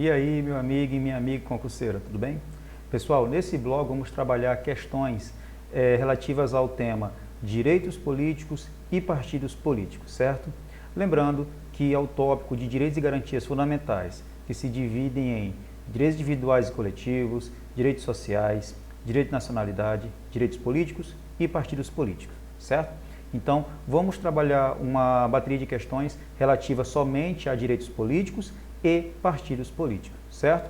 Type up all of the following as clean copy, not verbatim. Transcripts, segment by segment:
E aí, meu amigo e minha amiga concurseira, tudo bem? Pessoal, nesse blog vamos trabalhar questões relativas ao tema direitos políticos e partidos políticos, certo? Lembrando que é o tópico de direitos e garantias fundamentais, que se dividem em direitos individuais e coletivos, direitos sociais, direito de nacionalidade, direitos políticos e partidos políticos, certo? Então, vamos trabalhar uma bateria de questões relativas somente a direitos políticos e partidos políticos, certo?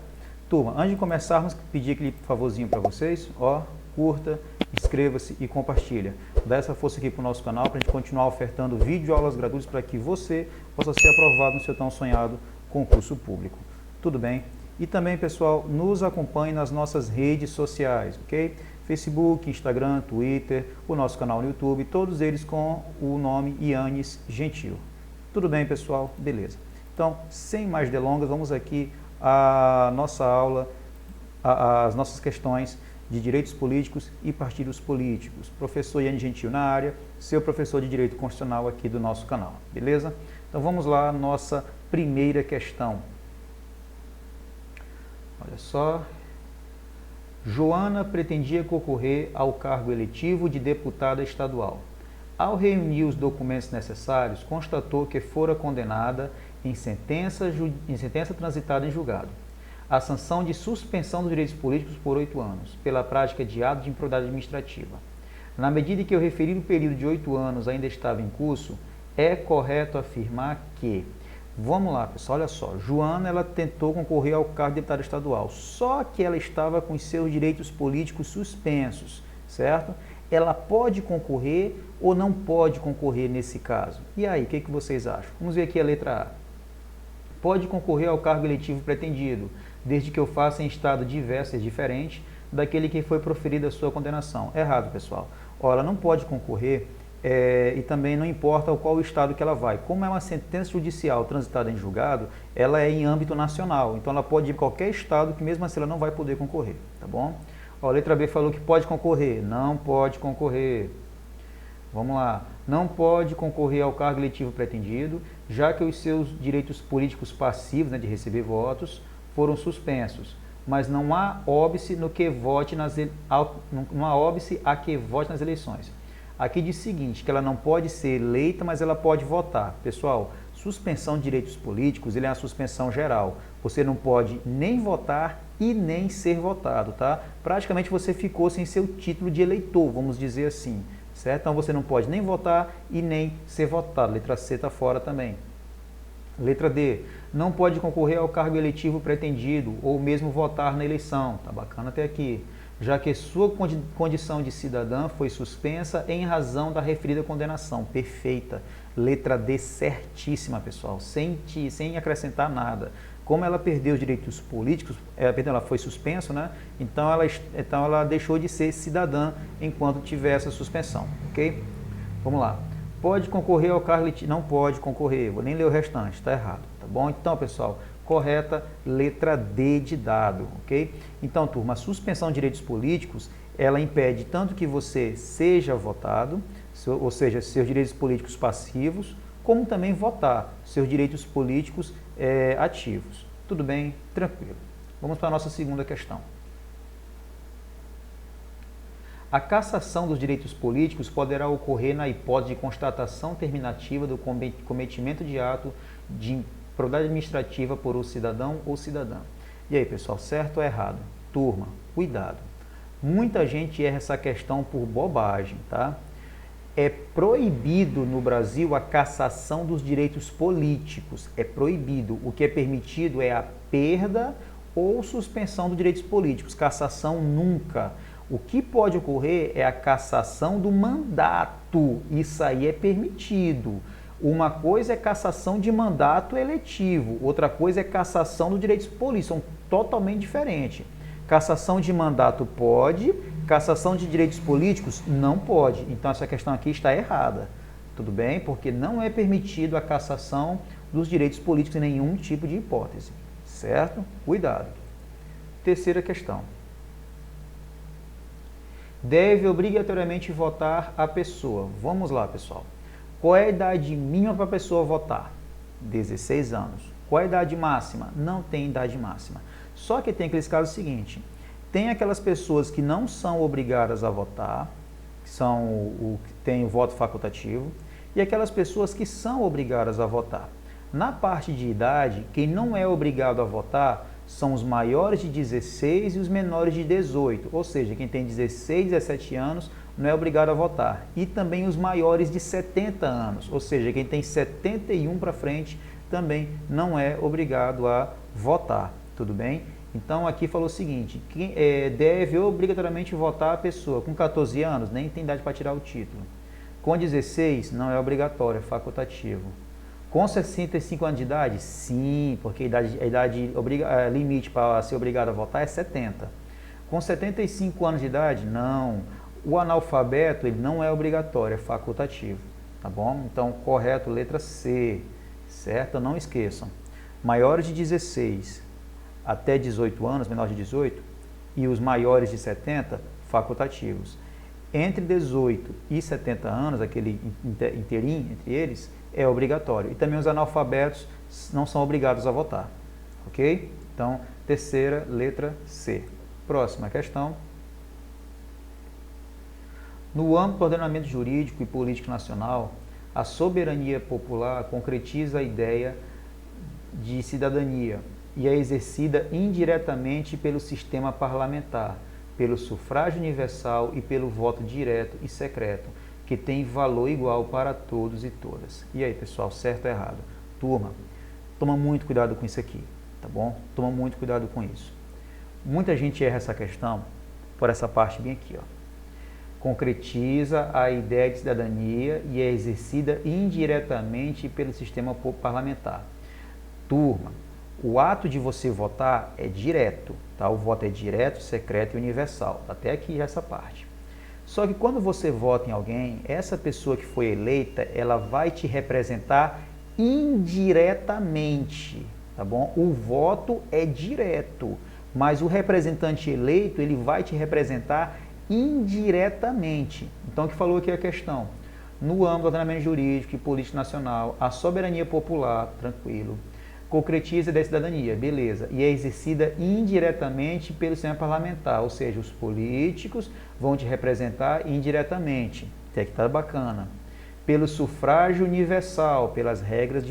Turma, antes de começarmos, pedir aquele favorzinho para vocês, ó, curta, inscreva-se e compartilha. Dá essa força aqui para o nosso canal, para a gente continuar ofertando vídeo aulas gratuitas para que você possa ser aprovado no seu tão sonhado concurso público. Tudo bem? E também, pessoal, nos acompanhe nas nossas redes sociais, ok? Facebook, Instagram, Twitter, o nosso canal no YouTube, todos eles com o nome Yannis Gentil. Tudo bem, pessoal? Beleza. Então, sem mais delongas, vamos aqui à nossa aula, às nossas questões de direitos políticos e partidos políticos. Professor Yannis Gentil na área, seu professor de Direito Constitucional aqui do nosso canal, beleza? Então vamos lá, nossa primeira questão. Olha só. Joana pretendia concorrer ao cargo eletivo de deputada estadual. Ao reunir os documentos necessários, constatou que fora condenada em sentença transitada em julgado. A sanção de suspensão dos direitos políticos por 8 anos, pela prática de ato de improbidade administrativa. Na medida que o referido período de 8 anos ainda estava em curso, é correto afirmar que... Vamos lá, pessoal, olha só. Joana, ela tentou concorrer ao cargo de deputada estadual, só que ela estava com os seus direitos políticos suspensos, certo? Ela pode concorrer ou não pode concorrer nesse caso? E aí, o que vocês acham? Vamos ver aqui a letra A. Pode concorrer ao cargo eletivo pretendido, desde que eu faça em estado diverso e diferente daquele que foi proferida a sua condenação. Errado, pessoal. Ó, ela não pode concorrer e também não importa qual o estado que ela vai. Como é uma sentença judicial transitada em julgado, ela é em âmbito nacional. Então ela pode ir em qualquer estado que mesmo assim ela não vai poder concorrer, tá bom? Ó, a letra B falou que pode concorrer. Não pode concorrer. Vamos lá. Não pode concorrer ao cargo eletivo pretendido, já que os seus direitos políticos passivos, né, de receber votos, foram suspensos. Mas não há óbice no que vote não há óbice a que vote nas eleições. Aqui diz o seguinte, que ela não pode ser eleita, mas ela pode votar. Pessoal, suspensão de direitos políticos, ele é uma suspensão geral. Você não pode nem votar e nem ser votado, tá? Praticamente você ficou sem seu título de eleitor, vamos dizer assim, certo? Então você não pode nem votar e nem ser votado. Letra C está fora também. Letra D, não pode concorrer ao cargo eletivo pretendido ou mesmo votar na eleição. Tá bacana até aqui. Já que sua condição de cidadã foi suspensa em razão da referida condenação. Perfeita. Letra D certíssima, pessoal, sem acrescentar nada. Como ela perdeu os direitos políticos, ela foi suspensa, né? Então ela deixou de ser cidadã enquanto tiver essa suspensão, ok? Vamos lá. Pode concorrer ao cargo eletivo? Não pode concorrer, vou nem ler o restante, está errado, tá bom? Então, pessoal, correta, letra D de dado, ok? Então, turma, a suspensão de direitos políticos, ela impede tanto que você seja votado, ou seja, seus direitos políticos passivos, como também votar, seus direitos políticos ativos. Tudo bem? Tranquilo. Vamos para a nossa segunda questão. A cassação dos direitos políticos poderá ocorrer na hipótese de constatação terminativa do cometimento de ato de improbidade administrativa por um cidadão ou cidadã. E aí, pessoal, certo ou errado? Turma, cuidado. Muita gente erra essa questão por bobagem, tá? É proibido no Brasil a cassação dos direitos políticos. É proibido. O que é permitido é a perda ou suspensão dos direitos políticos. Cassação nunca. O que pode ocorrer é a cassação do mandato. Isso aí é permitido. Uma coisa é cassação de mandato eletivo, outra coisa é cassação dos direitos políticos, são totalmente diferentes. Cassação de mandato pode, cassação de direitos políticos não pode. Então essa questão aqui está errada, tudo bem? Porque não é permitido a cassação dos direitos políticos em nenhum tipo de hipótese, certo? Cuidado. Terceira questão. Deve obrigatoriamente votar a pessoa. Vamos lá, pessoal. Qual é a idade mínima para a pessoa votar? 16 anos. Qual é a idade máxima? Não tem idade máxima. Só que tem aqueles casos seguinte, tem aquelas pessoas que não são obrigadas a votar, que têm o voto facultativo, e aquelas pessoas que são obrigadas a votar. Na parte de idade, quem não é obrigado a votar são os maiores de 16 e os menores de 18, ou seja, quem tem 16, 17 anos não é obrigado a votar. E também os maiores de 70 anos, ou seja, quem tem 71 para frente também não é obrigado a votar, tudo bem? Então aqui falou o seguinte, quem deve obrigatoriamente votar a pessoa com 14 anos, nem tem idade para tirar o título. Com 16 não é obrigatório, é facultativo. Com 65 anos de idade, sim, porque a idade limite para ser obrigado a votar é 70. Com 75 anos de idade, não. O analfabeto ele não é obrigatório, é facultativo, tá bom? Então, correto, letra C, certo? Não esqueçam. Maiores de 16 até 18 anos, menores de 18, e os maiores de 70, facultativos. Entre 18 e 70 anos, aquele inteirinho entre eles, é obrigatório. E também os analfabetos não são obrigados a votar, ok? Então, terceira, letra C. Próxima questão. No âmbito do ordenamento jurídico e político nacional, a soberania popular concretiza a ideia de cidadania e é exercida indiretamente pelo sistema parlamentar, pelo sufrágio universal e pelo voto direto e secreto, que tem valor igual para todos e todas. E aí, pessoal, certo ou errado? Turma, toma muito cuidado com isso aqui, tá bom? Toma muito cuidado com isso. Muita gente erra essa questão por essa parte bem aqui, ó. Concretiza a ideia de cidadania e é exercida indiretamente pelo sistema parlamentar. Turma, o ato de você votar é direto, tá? O voto é direto, secreto e universal. Até aqui já essa parte. Só que quando você vota em alguém, essa pessoa que foi eleita, ela vai te representar indiretamente, tá bom? O voto é direto, mas o representante eleito, ele vai te representar indiretamente. Então, o que falou aqui a questão? No âmbito do ordenamento jurídico e político nacional, a soberania popular, tranquilo, concretiza da cidadania, beleza, e é exercida indiretamente pelo sistema parlamentar, ou seja, os políticos vão te representar indiretamente, até que tá bacana, pelo sufrágio universal, pelas regras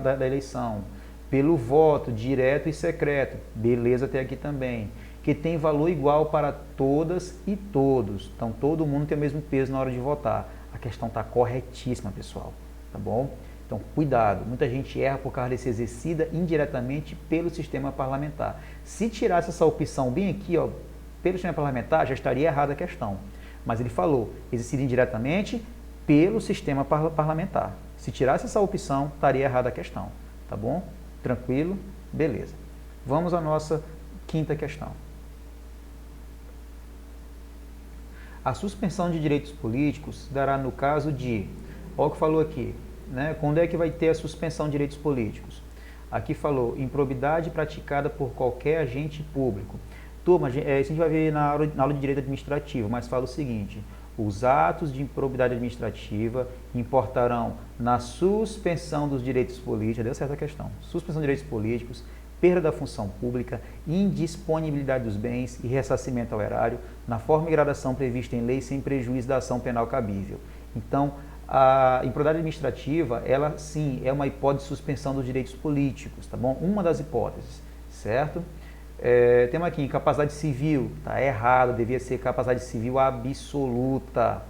da eleição, pelo voto direto e secreto, beleza até aqui também, que tem valor igual para todas e todos, então todo mundo tem o mesmo peso na hora de votar. A questão está corretíssima, pessoal, tá bom? Então, cuidado, muita gente erra por causa desse exercida indiretamente pelo sistema parlamentar. Se tirasse essa opção bem aqui, ó, pelo sistema parlamentar, já estaria errada a questão. Mas ele falou, exercida indiretamente pelo sistema parlamentar. Se tirasse essa opção, estaria errada a questão. Tá bom? Tranquilo? Beleza. Vamos à nossa quinta questão. A suspensão de direitos políticos dará no caso de, olha o que falou aqui, né? Quando é que vai ter a suspensão de direitos políticos? Aqui falou, improbidade praticada por qualquer agente público. Turma, isso a gente vai ver na aula de direito administrativo, mas fala o seguinte, os atos de improbidade administrativa importarão na suspensão dos direitos políticos, deu certo a questão, suspensão de direitos políticos, perda da função pública, indisponibilidade dos bens e ressarcimento ao erário, na forma e gradação prevista em lei sem prejuízo da ação penal cabível. Então, a improbidade administrativa, ela sim é uma hipótese de suspensão dos direitos políticos, tá bom? Uma das hipóteses, certo? Temos aqui, incapacidade civil, tá errado, devia ser capacidade civil absoluta.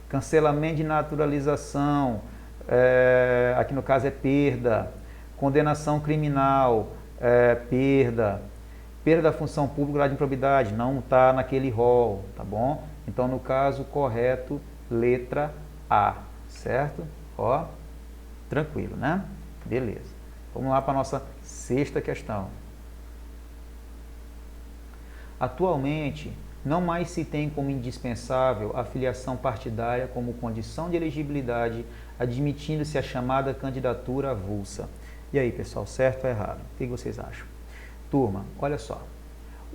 Cancelamento de naturalização, aqui no caso é perda. Condenação criminal, perda. Perda da função pública, grau de improbidade, não está naquele rol, tá bom? Então, no caso correto, letra A, certo? Ó, tranquilo, né? Beleza. Vamos lá para a nossa sexta questão. Atualmente, não mais se tem como indispensável a filiação partidária como condição de elegibilidade, admitindo-se a chamada candidatura avulsa. E aí, pessoal, certo ou errado? O que vocês acham? Turma, olha só.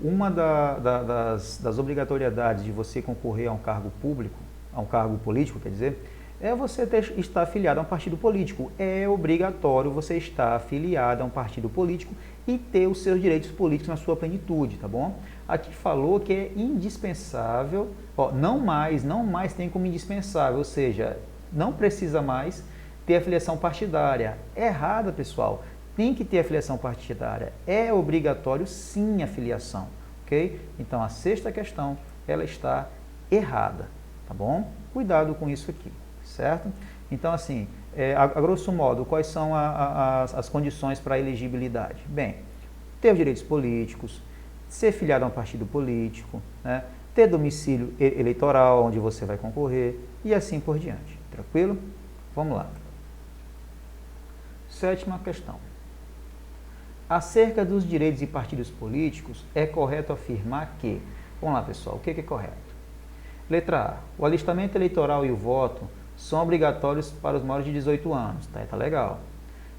Uma das obrigatoriedades de você concorrer a um cargo público, a um cargo político, quer dizer, É você estar afiliado a um partido político. É obrigatório você estar afiliado a um partido político e ter os seus direitos políticos na sua plenitude, tá bom? Aqui falou que é indispensável, ó, não mais tem como indispensável, ou seja, não precisa mais ter afiliação partidária. É errado, pessoal. Tem que ter afiliação partidária. É obrigatório sim a filiação, ok? Então a sexta questão, ela está errada, tá bom? Cuidado com isso aqui, certo? Então assim, a grosso modo, quais são as condições para a elegibilidade? Bem, ter os direitos políticos, ser filiado a um partido político, né? Ter domicílio eleitoral onde você vai concorrer e assim por diante, tranquilo? Vamos lá. Sétima questão. Acerca dos direitos e partidos políticos, é correto afirmar que... Vamos lá, pessoal, o que é correto? Letra A. O alistamento eleitoral e o voto são obrigatórios para os maiores de 18 anos. Tá legal.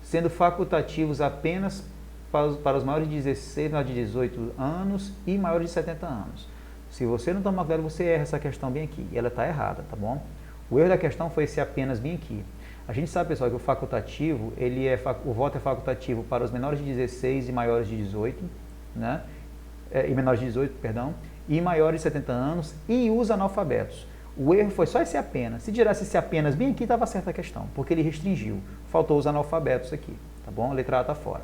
Sendo facultativos apenas para os maiores de 16, maiores de 18 anos e maiores de 70 anos. Se você não tomar cuidado, você erra essa questão bem aqui. E ela está errada, tá bom? O erro da questão foi esse apenas bem aqui. A gente sabe, pessoal, que o facultativo, o voto é facultativo para os menores de 16 e maiores de 18, né? E menores de 18, perdão, e maiores de 70 anos e os analfabetos. O erro foi só esse apenas. Se tirasse esse apenas bem aqui, estava certa a questão, porque ele restringiu. Faltou os analfabetos aqui, tá bom? A letra A está fora.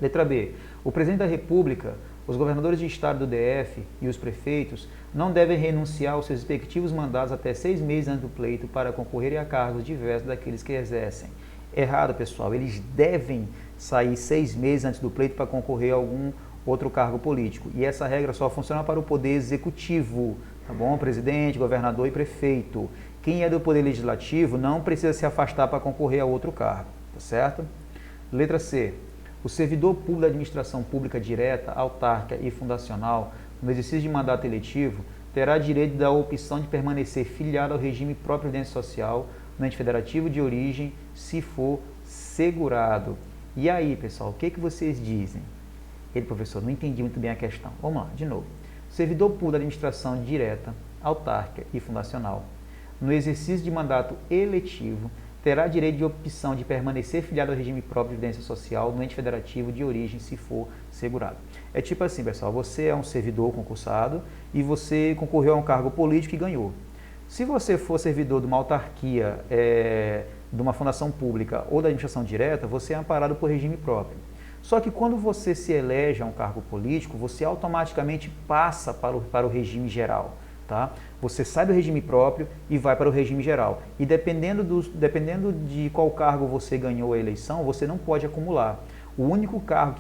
Letra B. O presidente da República, os governadores de estado do DF e os prefeitos não devem renunciar aos seus respectivos mandatos até 6 meses antes do pleito para concorrerem a cargos diversos daqueles que exercem. Errado, pessoal. Eles devem sair 6 meses antes do pleito para concorrer a algum outro cargo político. E essa regra só funciona para o poder executivo, tá bom? Presidente, governador e prefeito. Quem é do poder legislativo não precisa se afastar para concorrer a outro cargo, tá certo? Letra C. O servidor público da administração pública direta, autárquica e fundacional, no exercício de mandato eletivo, terá direito da opção de permanecer filiado ao regime próprio de previdência social no ente federativo de origem, se for segurado. E aí, pessoal, o que vocês dizem? Ele, professor, não entendi muito bem a questão. Vamos lá, de novo. O servidor público da administração direta, autárquica e fundacional, no exercício de mandato eletivo, terá direito de opção de permanecer filiado ao regime próprio de previdência social no ente federativo de origem, se for segurado. É tipo assim, pessoal, você é um servidor concursado e você concorreu a um cargo político e ganhou. Se você for servidor de uma autarquia, de uma fundação pública ou da administração direta, você é amparado por regime próprio. Só que quando você se elege a um cargo político, você automaticamente passa para o regime geral. Tá? Você sai do regime próprio e vai para o regime geral. E dependendo de qual cargo você ganhou a eleição, você não pode acumular. O único cargo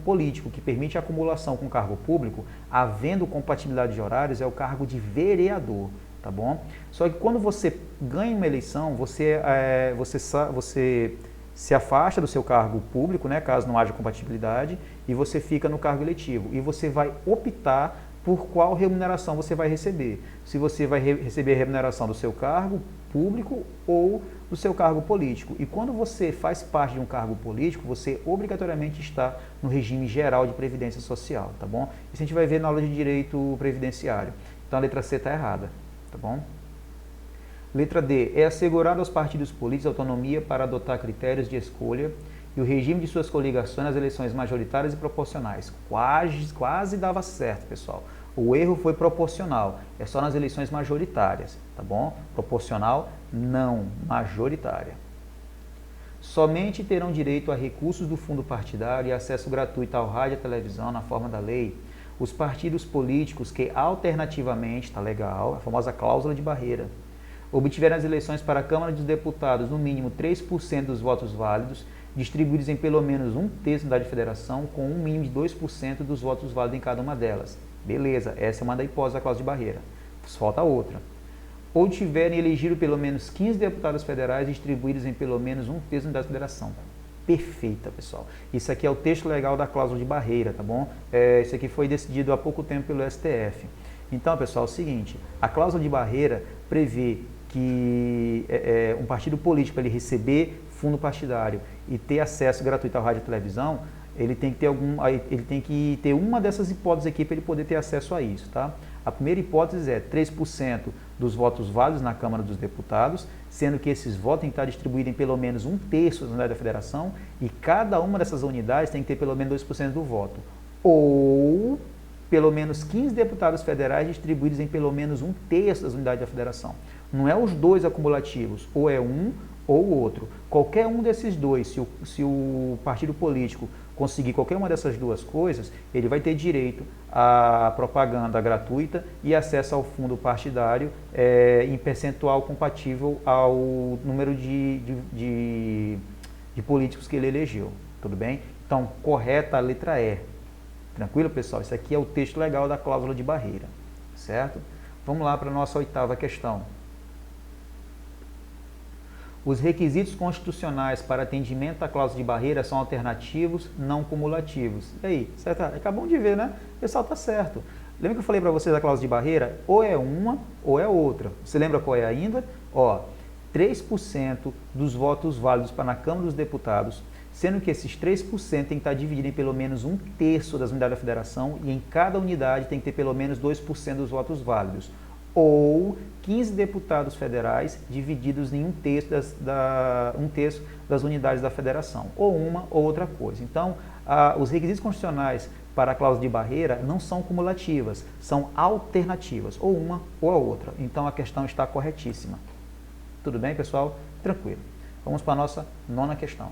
político que permite a acumulação com cargo público, havendo compatibilidade de horários, é o cargo de vereador, tá bom? Só que quando você ganha uma eleição, você se afasta do seu cargo público, né, caso não haja compatibilidade, e você fica no cargo eletivo. E você vai optar por qual remuneração você vai receber. Se você vai receber a remuneração do seu cargo público ou do seu cargo político. E quando você faz parte de um cargo político, você obrigatoriamente está no regime geral de previdência social, tá bom? Isso a gente vai ver na aula de direito previdenciário. Então a letra C está errada, tá bom? Letra D. É assegurado aos partidos políticos autonomia para adotar critérios de escolha e o regime de suas coligações nas eleições majoritárias e proporcionais. Quase dava certo, pessoal. O erro foi proporcional, é só nas eleições majoritárias, tá bom? Proporcional, não, majoritária. Somente terão direito a recursos do fundo partidário e acesso gratuito ao rádio e à televisão na forma da lei os partidos políticos que alternativamente, tá legal, a famosa cláusula de barreira, obtiverem as eleições para a Câmara dos Deputados no mínimo 3% dos votos válidos, distribuídos em pelo menos 1/3 da federação, com um mínimo de 2% dos votos válidos em cada uma delas. Beleza, essa é uma da hipótese da cláusula de barreira. Falta outra. Ou tiverem elegido pelo menos 15 deputados federais distribuídos em pelo menos 1/3 da federação. Perfeita, pessoal. Isso aqui é o texto legal da cláusula de barreira, tá bom? Isso aqui foi decidido há pouco tempo pelo STF. Então, pessoal, é o seguinte, a cláusula de barreira prevê que um partido político, para ele receber fundo partidário e ter acesso gratuito ao rádio e televisão, ele tem que ter uma dessas hipóteses aqui para ele poder ter acesso a isso, tá? A primeira hipótese é 3% dos votos válidos na Câmara dos Deputados, sendo que esses votos têm que estar distribuídos em pelo menos 1/3 das unidades da federação e cada uma dessas unidades tem que ter pelo menos 2% do voto. Ou pelo menos 15 deputados federais distribuídos em pelo menos 1/3 das unidades da federação. Não é os dois acumulativos, ou é um ou o outro. Qualquer um desses dois, se o partido político conseguir qualquer uma dessas duas coisas, ele vai ter direito à propaganda gratuita e acesso ao fundo partidário em percentual compatível ao número de políticos que ele elegeu. Tudo bem? Então, correta a letra E. Tranquilo, pessoal? Isso aqui é o texto legal da cláusula de barreira, certo? Vamos lá para a nossa 8ª questão. Os requisitos constitucionais para atendimento à cláusula de barreira são alternativos, não cumulativos. E aí, certo? Acabamos de ver, né? O pessoal está certo. Lembra que eu falei para vocês da cláusula de barreira? Ou é uma ou é outra. Você lembra qual é ainda? Ó, 3% dos votos válidos para na Câmara dos Deputados, sendo que esses 3% tem que estar dividido em pelo menos 1/3 das unidades da federação e em cada unidade tem que ter pelo menos 2% dos votos válidos. Ou 15 deputados federais divididos em 1/3 das unidades da federação, ou uma ou outra coisa. Então, os requisitos constitucionais para a cláusula de barreira não são cumulativas, são alternativas, ou uma ou a outra. Então, a questão está corretíssima. Tudo bem, pessoal? Tranquilo. Vamos para a nossa 9ª questão.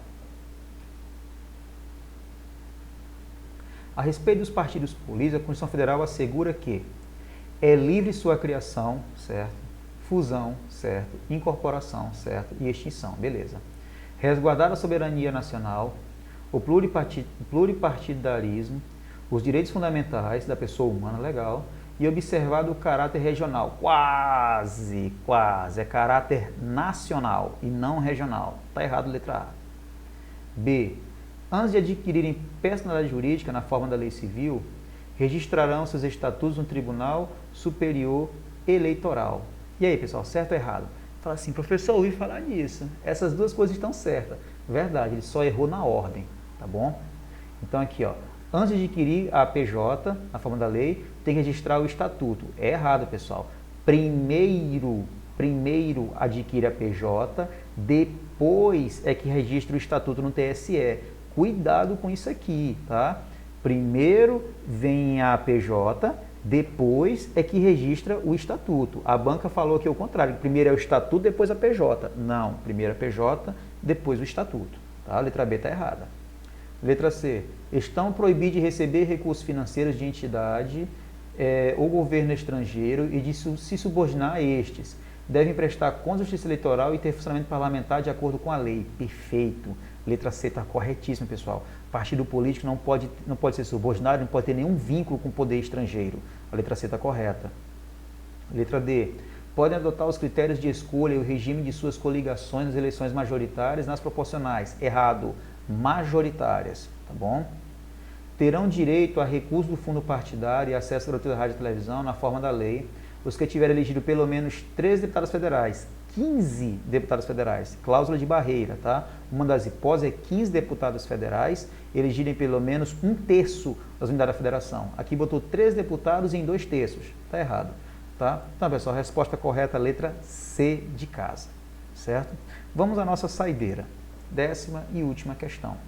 A respeito dos partidos políticos, a Constituição Federal assegura que é livre sua criação, certo? Fusão, certo? Incorporação, certo? E extinção, beleza. Resguardar a soberania nacional, o pluripartidarismo, os direitos fundamentais da pessoa humana, legal, e observado o caráter regional. Quase, é caráter nacional e não regional. Está errado, letra A. B. Antes de adquirirem personalidade jurídica na forma da lei civil, registrarão seus estatutos no Tribunal Superior Eleitoral. E aí, pessoal, certo ou errado? Fala assim, professor, eu ouvi falar nisso. Essas duas coisas estão certas. Verdade, ele só errou na ordem, tá bom? Então aqui, ó, antes de adquirir a PJ, na forma da lei, tem que registrar o estatuto. É errado, pessoal. Primeiro adquire a PJ, depois é que registra o estatuto no TSE. Cuidado com isso aqui, tá? Primeiro vem a PJ, depois é que registra o estatuto. A banca falou que é o contrário, primeiro é o estatuto, depois a PJ. Não, primeiro a PJ, depois o estatuto. Tá? A letra B está errada. Letra C. Estão proibidos de receber recursos financeiros de entidade ou governo estrangeiro e de se subordinar a estes. Devem prestar conta à justiça eleitoral e ter funcionamento parlamentar de acordo com a lei. Perfeito. Letra C está corretíssima, pessoal. Partido político não pode ser subordinado, não pode ter nenhum vínculo com o poder estrangeiro. A letra C está correta. Letra D. Podem adotar os critérios de escolha e o regime de suas coligações nas eleições majoritárias e nas proporcionais. Errado. Majoritárias. Tá bom? Terão direito a recurso do fundo partidário e acesso gratuito à rádio e televisão na forma da lei os que tiverem elegido pelo menos 3 deputados federais, 15 deputados federais, cláusula de barreira, tá? Uma das hipóteses é 15 deputados federais elegirem pelo menos 1/3 das unidades da federação. Aqui botou 3 deputados em 2/3, tá errado, tá? Então, pessoal, a resposta correta, letra C de casa, certo? Vamos à nossa saideira, 10ª e última questão.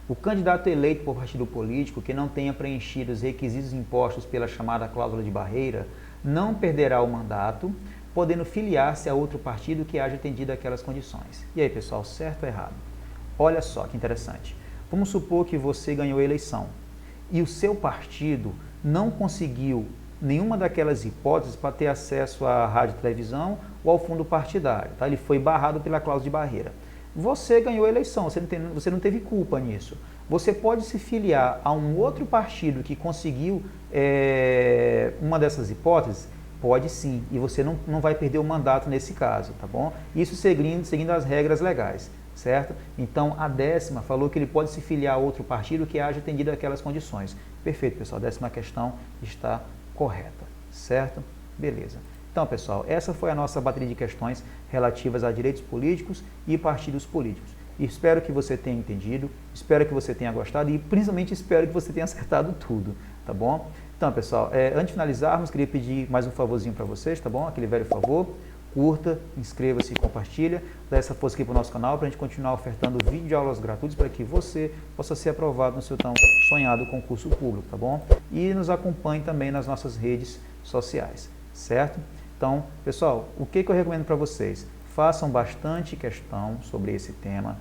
O candidato eleito por partido político que não tenha preenchido os requisitos impostos pela chamada cláusula de barreira não perderá o mandato, podendo filiar-se a outro partido que haja atendido aquelas condições. E aí, pessoal, certo ou errado? Olha só que interessante. Vamos supor que você ganhou a eleição e o seu partido não conseguiu nenhuma daquelas hipóteses para ter acesso à rádio e televisão ou ao fundo partidário. Tá? Ele foi barrado pela cláusula de barreira. Você ganhou a eleição, você não teve culpa nisso. Você pode se filiar a um outro partido que conseguiu uma dessas hipóteses? Pode sim, e você não vai perder o mandato nesse caso, tá bom? Isso seguindo as regras legais, certo? Então, a 10ª falou que ele pode se filiar a outro partido que haja atendido aquelas condições. Perfeito, pessoal, a 10ª questão está correta, certo? Beleza. Então, pessoal, essa foi a nossa bateria de questões relativas a direitos políticos e partidos políticos. Espero que você tenha entendido, espero que você tenha gostado e principalmente espero que você tenha acertado tudo, tá bom? Então, pessoal, antes de finalizarmos, queria pedir mais um favorzinho para vocês, tá bom? Aquele velho favor. Curta, inscreva-se e compartilha, dá essa força aqui para o nosso canal para a gente continuar ofertando videoaulas gratuitas para que você possa ser aprovado no seu tão sonhado concurso público, tá bom? E nos acompanhe também nas nossas redes sociais, certo? Então, pessoal, o que eu recomendo para vocês? Façam bastante questão sobre esse tema,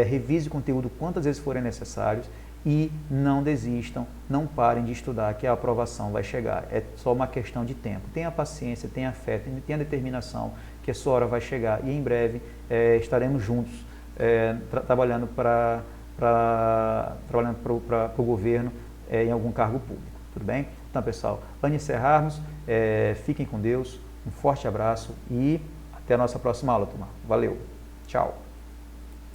revise o conteúdo quantas vezes forem necessários e não desistam, não parem de estudar, que a aprovação vai chegar. É só uma questão de tempo. Tenha paciência, tenha fé, tenha determinação, que a sua hora vai chegar e em breve estaremos juntos trabalhando para o governo em algum cargo público. Tudo bem? Então, pessoal, antes de encerrarmos, fiquem com Deus, um forte abraço e até a nossa próxima aula, turma. Valeu, tchau!